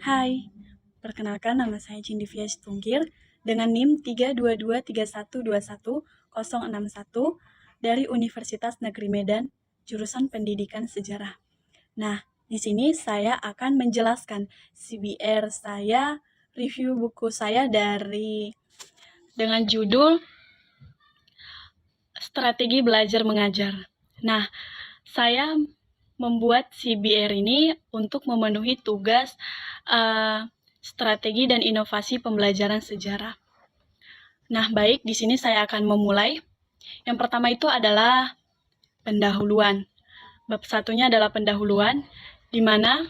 Hai, perkenalkan nama saya Cindivia Tungkir dengan NIM 32231210061 dari Universitas Negeri Medan, jurusan Pendidikan Sejarah. Nah, di sini saya akan menjelaskan CBR saya, review buku saya dengan judul Strategi Belajar Mengajar. Nah, saya membuat CBR ini untuk memenuhi tugas strategi dan inovasi pembelajaran sejarah. Nah, baik, di sini saya akan memulai. Yang pertama itu adalah pendahuluan. Bab satunya adalah pendahuluan, di mana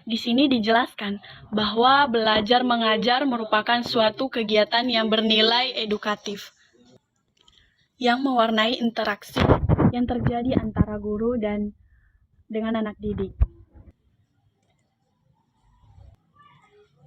di sini dijelaskan bahwa belajar mengajar merupakan suatu kegiatan yang bernilai edukatif, yang mewarnai interaksi yang terjadi antara guru dan dengan anak didik.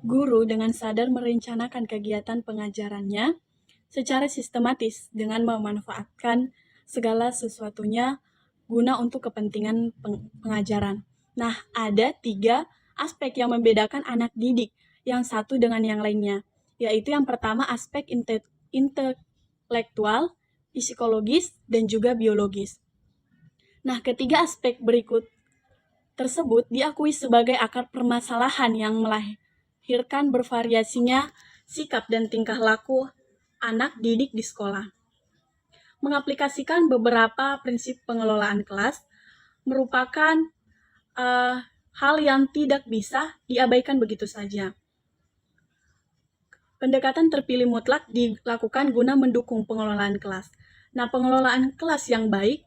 Guru dengan sadar merencanakan kegiatan pengajarannya secara sistematis dengan memanfaatkan segala sesuatunya guna untuk kepentingan pengajaran. Nah, ada 3 aspek yang membedakan anak didik yang satu dengan yang lainnya, yaitu yang pertama aspek intelektual, psikologis, dan juga biologis. Nah, ketiga aspek berikut tersebut diakui sebagai akar permasalahan yang melahirkan bervariasinya sikap dan tingkah laku anak didik di sekolah. Mengaplikasikan beberapa prinsip pengelolaan kelas merupakan hal yang tidak bisa diabaikan begitu saja. Pendekatan terpilih mutlak dilakukan guna mendukung pengelolaan kelas. Nah, pengelolaan kelas yang baik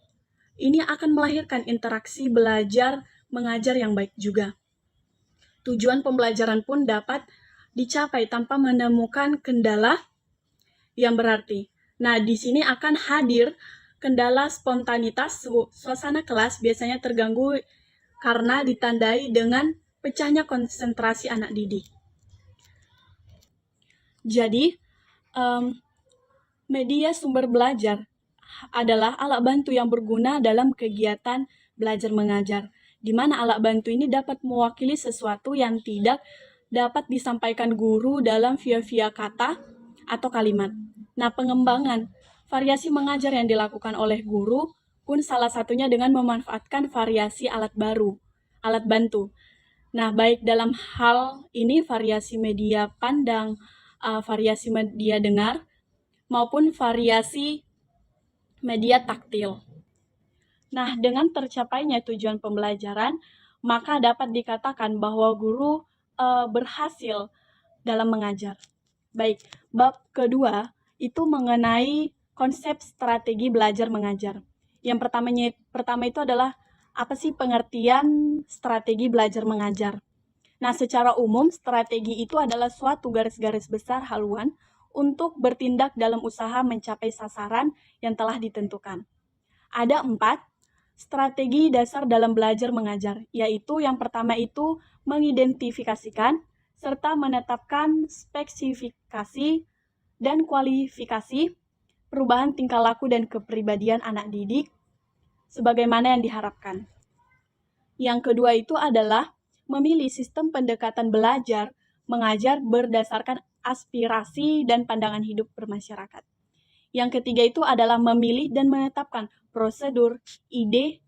ini akan melahirkan interaksi belajar mengajar yang baik juga. Tujuan pembelajaran pun dapat dicapai tanpa menemukan kendala yang berarti. Nah, di sini akan hadir kendala spontanitas. Suasana kelas biasanya terganggu karena ditandai dengan pecahnya konsentrasi anak didik. Jadi, media sumber belajar adalah alat bantu yang berguna dalam kegiatan belajar mengajar, di mana alat bantu ini dapat mewakili sesuatu yang tidak dapat disampaikan guru dalam via kata atau kalimat. Nah, pengembangan variasi mengajar yang dilakukan oleh guru pun salah satunya dengan memanfaatkan variasi alat baru, alat bantu. Nah, baik dalam hal ini variasi media pandang, variasi media dengar, maupun variasi media taktil. Nah, dengan tercapainya tujuan pembelajaran, maka dapat dikatakan bahwa guru berhasil dalam mengajar. Baik, bab kedua itu mengenai konsep strategi belajar mengajar. Yang pertama itu adalah apa sih pengertian strategi belajar mengajar? Nah, secara umum, strategi itu adalah suatu garis-garis besar haluan untuk bertindak dalam usaha mencapai sasaran yang telah ditentukan. Ada 4 strategi dasar dalam belajar mengajar, yaitu yang pertama itu mengidentifikasikan serta menetapkan spesifikasi dan kualifikasi perubahan tingkah laku dan kepribadian anak didik sebagaimana yang diharapkan. Yang kedua itu adalah memilih sistem pendekatan belajar mengajar berdasarkan aspirasi dan pandangan hidup bermasyarakat. Yang ketiga itu adalah memilih dan menetapkan prosedur, ide,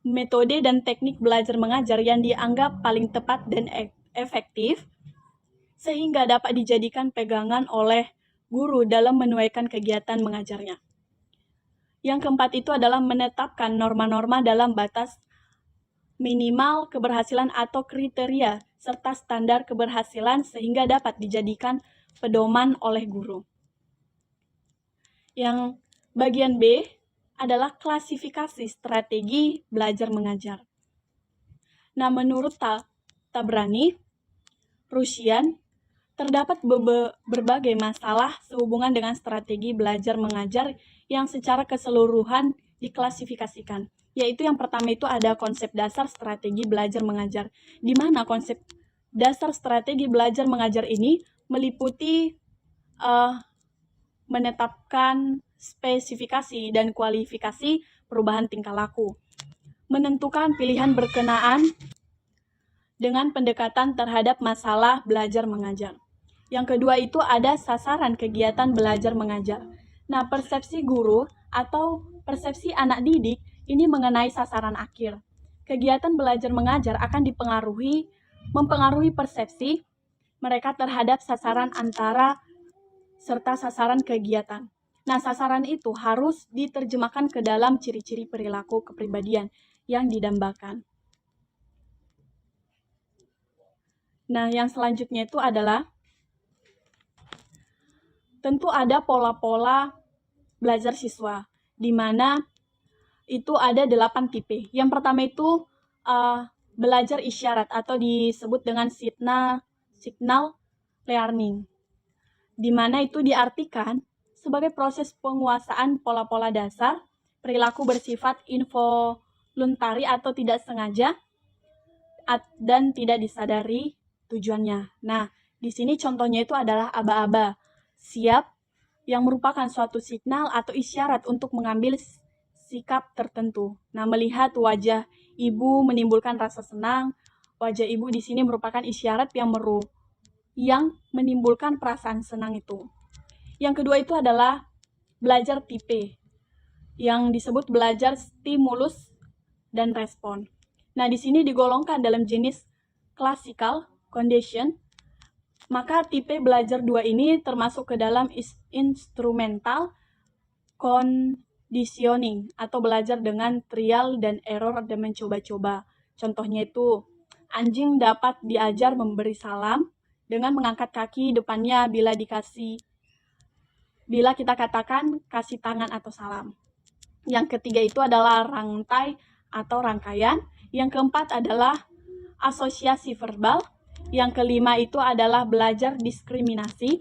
metode, dan teknik belajar mengajar yang dianggap paling tepat dan efektif sehingga dapat dijadikan pegangan oleh guru dalam menuaikan kegiatan mengajarnya. Yang keempat itu adalah menetapkan norma-norma dalam batas minimal keberhasilan atau kriteria serta standar keberhasilan sehingga dapat dijadikan pedoman oleh guru. Yang bagian B adalah klasifikasi strategi belajar mengajar. Nah, menurut Tabrani, Rusian, terdapat berbagai masalah sehubungan dengan strategi belajar mengajar yang secara keseluruhan diklasifikasikan. Yaitu yang pertama itu ada konsep dasar strategi belajar mengajar, di mana konsep dasar strategi belajar mengajar ini meliputi menetapkan spesifikasi dan kualifikasi perubahan tingkah laku, menentukan pilihan berkenaan dengan pendekatan terhadap masalah belajar mengajar. Yang kedua itu ada sasaran kegiatan belajar mengajar. Nah, persepsi guru atau persepsi anak didik ini mengenai sasaran akhir. Kegiatan belajar mengajar akan mempengaruhi persepsi mereka terhadap sasaran antara serta sasaran kegiatan. Nah, sasaran itu harus diterjemahkan ke dalam ciri-ciri perilaku kepribadian yang didambakan. Nah, yang selanjutnya itu adalah tentu ada pola-pola belajar siswa, di mana itu ada 8 tipe. Yang pertama itu belajar isyarat atau disebut dengan signal learning, di mana itu diartikan sebagai proses penguasaan pola-pola dasar, perilaku bersifat involuntari atau tidak sengaja, dan tidak disadari tujuannya. Nah, di sini contohnya itu adalah aba-aba, siap, yang merupakan suatu signal atau isyarat untuk mengambil sikap tertentu. Nah, melihat wajah ibu menimbulkan rasa senang, wajah ibu di sini merupakan isyarat yang menimbulkan perasaan senang itu. Yang kedua itu adalah belajar tipe, yang disebut belajar stimulus dan respon. Nah, di sini digolongkan dalam jenis classical condition, maka tipe belajar 2 ini termasuk ke dalam instrumental conditioning atau belajar dengan trial dan error dan mencoba-coba. Contohnya itu, anjing dapat diajar memberi salam dengan mengangkat kaki depannya bila kita katakan kasih tangan atau salam. Yang ketiga itu adalah rantai atau rangkaian. Yang keempat adalah asosiasi verbal. Yang kelima itu adalah belajar diskriminasi.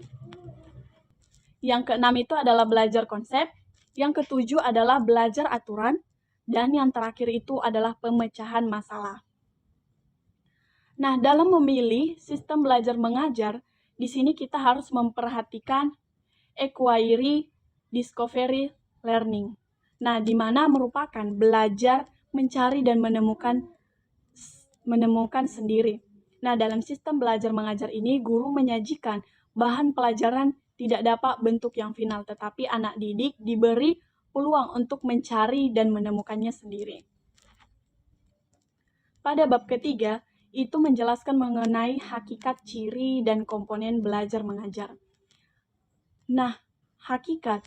Yang keenam itu adalah belajar konsep. Yang ketujuh adalah belajar aturan. Dan yang terakhir itu adalah pemecahan masalah. Nah, dalam memilih sistem belajar mengajar, di sini kita harus memperhatikan acquire, discovery, learning. Nah, di mana merupakan belajar, mencari, dan menemukan sendiri. Nah, dalam sistem belajar mengajar ini, guru menyajikan bahan pelajaran tidak dapat bentuk yang final, tetapi anak didik diberi peluang untuk mencari dan menemukannya sendiri. Pada bab ketiga, itu menjelaskan mengenai hakikat, ciri, dan komponen belajar mengajar. Nah, hakikat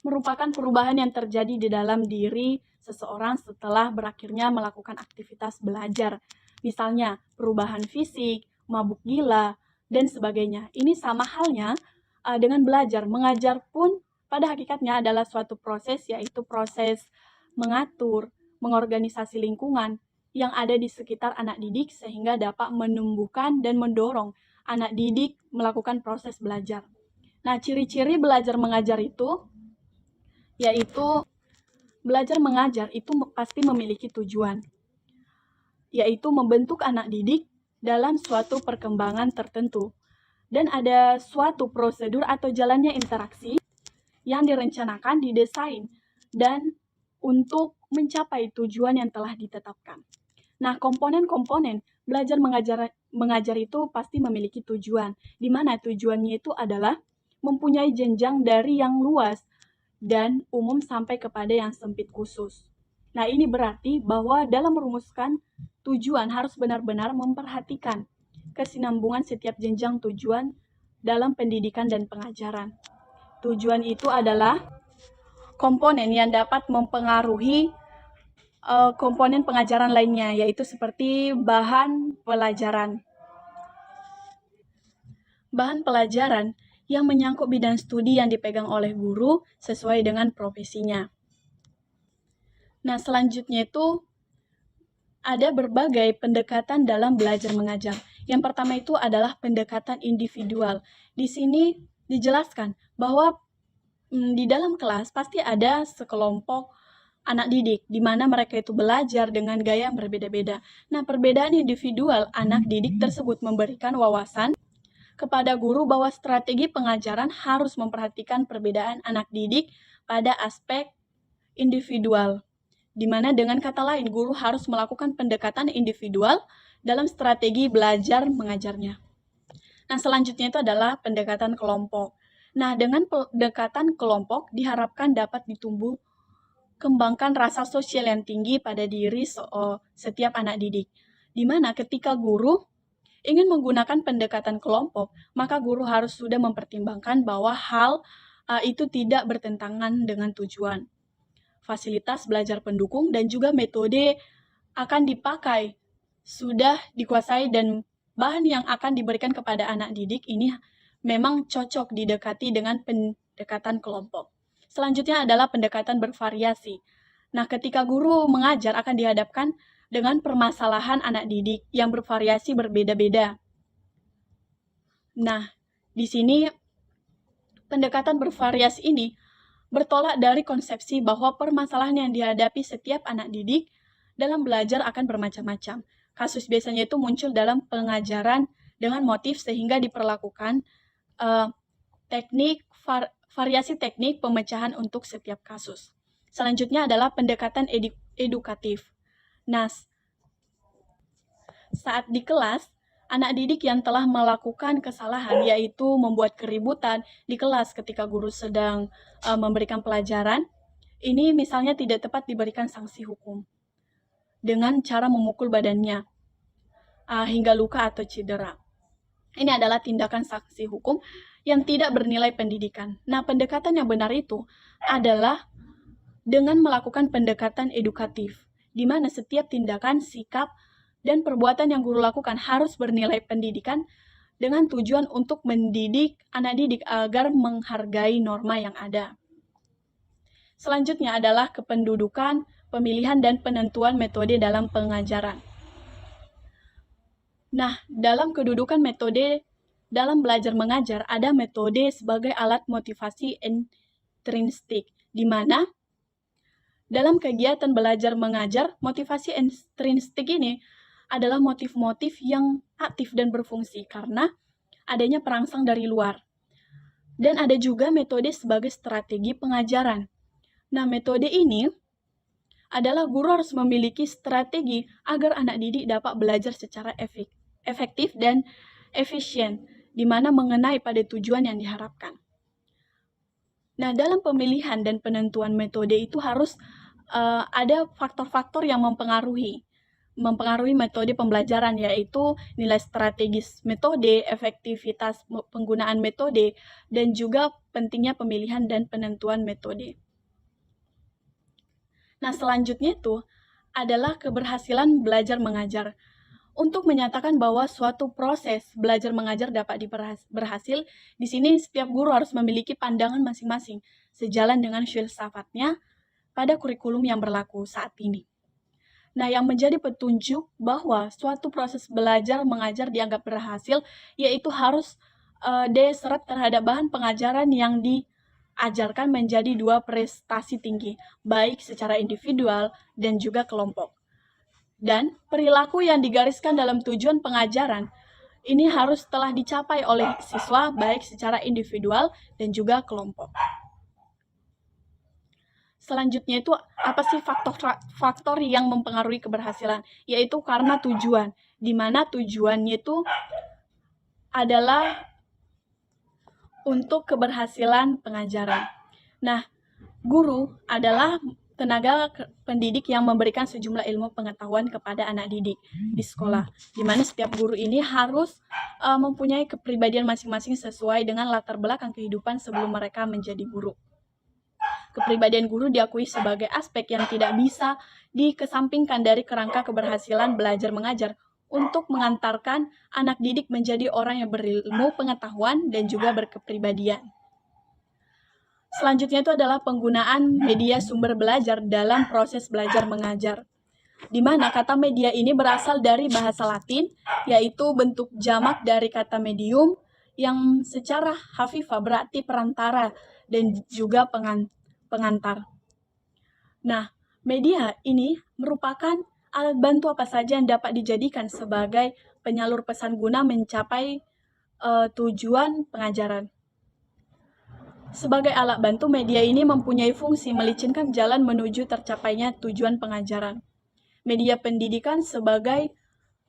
merupakan perubahan yang terjadi di dalam diri seseorang setelah berakhirnya melakukan aktivitas belajar. Misalnya, perubahan fisik, mabuk gila, dan sebagainya. Ini sama halnya dengan belajar. Mengajar pun pada hakikatnya adalah suatu proses, yaitu proses mengatur, mengorganisasi lingkungan yang ada di sekitar anak didik sehingga dapat menumbuhkan dan mendorong anak didik melakukan proses belajar. Nah, ciri-ciri belajar mengajar itu yaitu belajar mengajar itu pasti memiliki tujuan, yaitu membentuk anak didik dalam suatu perkembangan tertentu. Dan ada suatu prosedur atau jalannya interaksi yang direncanakan, didesain, dan untuk mencapai tujuan yang telah ditetapkan. Nah, komponen-komponen belajar mengajar itu pasti memiliki tujuan, di mana tujuannya itu adalah mempunyai jenjang dari yang luas dan umum sampai kepada yang sempit khusus. Nah, ini berarti bahwa dalam merumuskan tujuan harus benar-benar memperhatikan kesinambungan setiap jenjang tujuan dalam pendidikan dan pengajaran. Tujuan itu adalah komponen yang dapat mempengaruhi komponen pengajaran lainnya, yaitu seperti bahan pelajaran. Bahan pelajaran yang menyangkut bidang studi yang dipegang oleh guru sesuai dengan profesinya. Nah, selanjutnya itu ada berbagai pendekatan dalam belajar mengajar. Yang pertama itu adalah pendekatan individual. Di sini dijelaskan bahwa di dalam kelas pasti ada sekelompok anak didik, di mana mereka itu belajar dengan gaya yang berbeda-beda. Nah, perbedaan individual anak didik tersebut memberikan wawasan kepada guru bahwa strategi pengajaran harus memperhatikan perbedaan anak didik pada aspek individual. di mana dengan kata lain guru harus melakukan pendekatan individual dalam strategi belajar mengajarnya. Nah, selanjutnya itu adalah pendekatan kelompok. Nah, dengan pendekatan kelompok diharapkan dapat ditumbuh kembangkan rasa sosial yang tinggi pada diri setiap anak didik. Di mana ketika guru ingin menggunakan pendekatan kelompok, maka guru harus sudah mempertimbangkan bahwa hal itu tidak bertentangan dengan tujuan. Fasilitas belajar pendukung dan juga metode akan dipakai sudah dikuasai dan bahan yang akan diberikan kepada anak didik ini memang cocok didekati dengan pendekatan kelompok. Selanjutnya adalah pendekatan bervariasi. Nah, ketika guru mengajar akan dihadapkan dengan permasalahan anak didik yang bervariasi berbeda-beda. Nah, di sini pendekatan bervariasi ini bertolak dari konsepsi bahwa permasalahan yang dihadapi setiap anak didik dalam belajar akan bermacam-macam. Kasus biasanya itu muncul dalam pengajaran dengan motif sehingga diperlakukan variasi teknik pemecahan untuk setiap kasus. Selanjutnya adalah pendekatan edukatif. Nah, saat di kelas, anak didik yang telah melakukan kesalahan, yaitu membuat keributan di kelas ketika guru sedang memberikan pelajaran, ini misalnya tidak tepat diberikan sanksi hukum dengan cara memukul badannya hingga luka atau cedera. Ini adalah tindakan sanksi hukum yang tidak bernilai pendidikan. Nah, pendekatan yang benar itu adalah dengan melakukan pendekatan edukatif, di mana setiap tindakan, sikap, dan perbuatan yang guru lakukan harus bernilai pendidikan dengan tujuan untuk mendidik anak didik agar menghargai norma yang ada. Selanjutnya adalah kependudukan, pemilihan, dan penentuan metode dalam pengajaran. Nah, dalam kedudukan metode dalam belajar mengajar, ada metode sebagai alat motivasi intrinsik, di mana dalam kegiatan belajar mengajar, motivasi intrinsik ini adalah motif-motif yang aktif dan berfungsi karena adanya perangsang dari luar. Dan ada juga metode sebagai strategi pengajaran. Nah, metode ini adalah guru harus memiliki strategi agar anak didik dapat belajar secara efektif dan efisien, di mana mengenai pada tujuan yang diharapkan. Nah, dalam pemilihan dan penentuan metode itu harus ada faktor-faktor yang mempengaruhi metode pembelajaran, yaitu nilai strategis metode, efektivitas penggunaan metode, dan juga pentingnya pemilihan dan penentuan metode. Nah, selanjutnya itu adalah keberhasilan belajar mengajar. Untuk menyatakan bahwa suatu proses belajar mengajar dapat berhasil, di sini setiap guru harus memiliki pandangan masing-masing, sejalan dengan filsafatnya pada kurikulum yang berlaku saat ini. Nah, yang menjadi petunjuk bahwa suatu proses belajar mengajar dianggap berhasil, yaitu harus deseret terhadap bahan pengajaran yang diajarkan menjadi 2 prestasi tinggi, baik secara individual dan juga kelompok. Dan perilaku yang digariskan dalam tujuan pengajaran ini harus telah dicapai oleh siswa baik secara individual dan juga kelompok. Selanjutnya itu apa sih faktor yang mempengaruhi keberhasilan? Yaitu karena tujuan, di mana tujuannya itu adalah untuk keberhasilan pengajaran. Nah, guru adalah tenaga pendidik yang memberikan sejumlah ilmu pengetahuan kepada anak didik di sekolah, di mana setiap guru ini harus mempunyai kepribadian masing-masing sesuai dengan latar belakang kehidupan sebelum mereka menjadi guru. Kepribadian guru diakui sebagai aspek yang tidak bisa dikesampingkan dari kerangka keberhasilan belajar mengajar untuk mengantarkan anak didik menjadi orang yang berilmu pengetahuan dan juga berkepribadian. Selanjutnya itu adalah penggunaan media sumber belajar dalam proses belajar mengajar, di mana kata media ini berasal dari bahasa Latin, yaitu bentuk jamak dari kata medium yang secara hafifah berarti perantara dan juga pengantar. Nah, media ini merupakan alat bantu apa saja yang dapat dijadikan sebagai penyalur pesan guna mencapai tujuan pengajaran. Sebagai alat bantu, media ini mempunyai fungsi melicinkan jalan menuju tercapainya tujuan pengajaran. Media pendidikan sebagai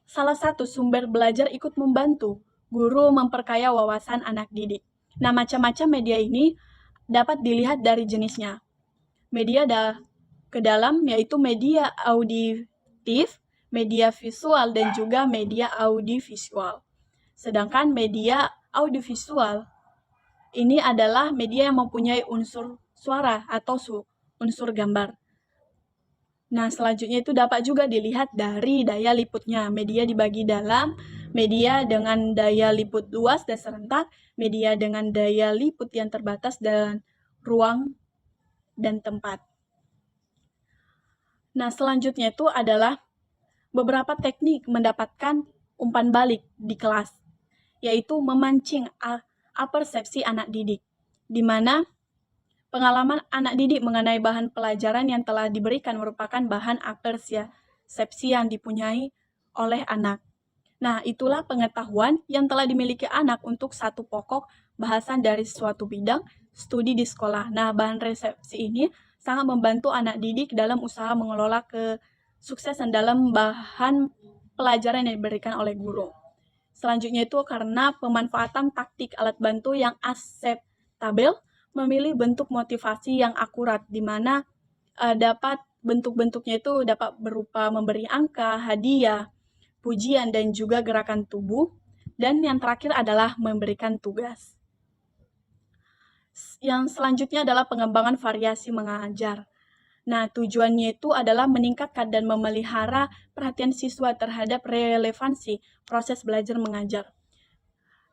salah satu sumber belajar ikut membantu guru memperkaya wawasan anak didik. Nah, macam-macam media ini dapat dilihat dari jenisnya. Media ke dalam yaitu media auditif, media visual, dan juga media audiovisual. Sedangkan media audiovisual ini adalah media yang mempunyai unsur suara atau unsur gambar. Nah, selanjutnya itu dapat juga dilihat dari daya liputnya. Media dibagi dalam media dengan daya liput luas dan serentak, media dengan daya liput yang terbatas dan ruang dan tempat. Nah, selanjutnya itu adalah beberapa teknik mendapatkan umpan balik di kelas, yaitu memancing apersepsi anak didik, di mana pengalaman anak didik mengenai bahan pelajaran yang telah diberikan merupakan bahan apersepsi yang dipunyai oleh anak. Nah, itulah pengetahuan yang telah dimiliki anak untuk satu pokok bahasan dari suatu bidang studi di sekolah. Nah, bahan resepsi ini sangat membantu anak didik dalam usaha mengelola kesuksesan dalam bahan pelajaran yang diberikan oleh guru. Selanjutnya itu karena pemanfaatan taktik alat bantu yang akseptabel, memilih bentuk motivasi yang akurat, di mana dapat bentuk-bentuknya itu dapat berupa memberi angka, hadiah, pujian, dan juga gerakan tubuh. Dan yang terakhir adalah memberikan tugas. Yang selanjutnya adalah pengembangan variasi mengajar. Nah, tujuannya itu adalah meningkatkan dan memelihara perhatian siswa terhadap relevansi proses belajar mengajar.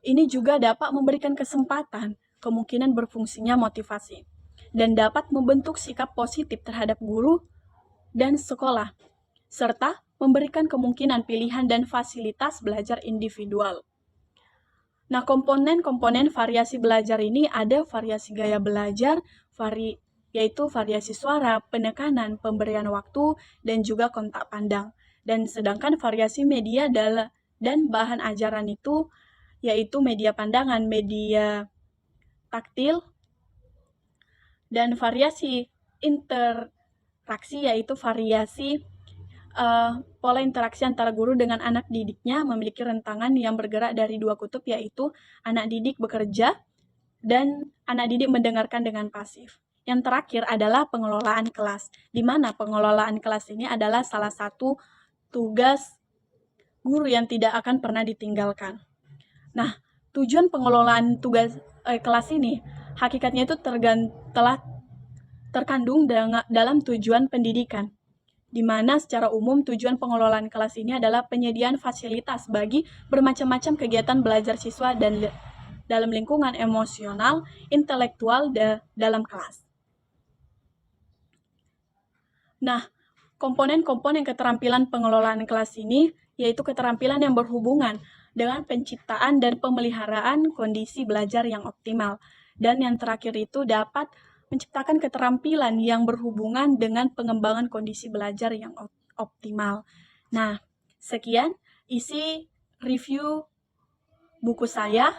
Ini juga dapat memberikan kesempatan, kemungkinan berfungsinya motivasi, dan dapat membentuk sikap positif terhadap guru dan sekolah, serta memberikan kemungkinan pilihan dan fasilitas belajar individual. Nah, komponen-komponen variasi belajar ini ada variasi gaya belajar, yaitu variasi suara, penekanan, pemberian waktu, dan juga kontak pandang. Dan sedangkan variasi media dan bahan ajaran itu yaitu media pandangan, media taktil, dan variasi interaksi yaitu variasi pola interaksi antara guru dengan anak didiknya memiliki rentangan yang bergerak dari dua kutub, yaitu anak didik bekerja dan anak didik mendengarkan dengan pasif. Yang terakhir adalah pengelolaan kelas, di mana pengelolaan kelas ini adalah salah satu tugas guru yang tidak akan pernah ditinggalkan. Nah, tujuan pengelolaan tugas kelas ini hakikatnya itu telah terkandung dalam tujuan pendidikan, di mana secara umum tujuan pengelolaan kelas ini adalah penyediaan fasilitas bagi bermacam-macam kegiatan belajar siswa dan dalam lingkungan emosional, intelektual dalam kelas. Nah, komponen-komponen keterampilan pengelolaan kelas ini yaitu keterampilan yang berhubungan dengan penciptaan dan pemeliharaan kondisi belajar yang optimal. Dan yang terakhir itu dapat menciptakan keterampilan yang berhubungan dengan pengembangan kondisi belajar yang optimal. Nah, sekian isi review buku saya.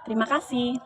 Terima kasih.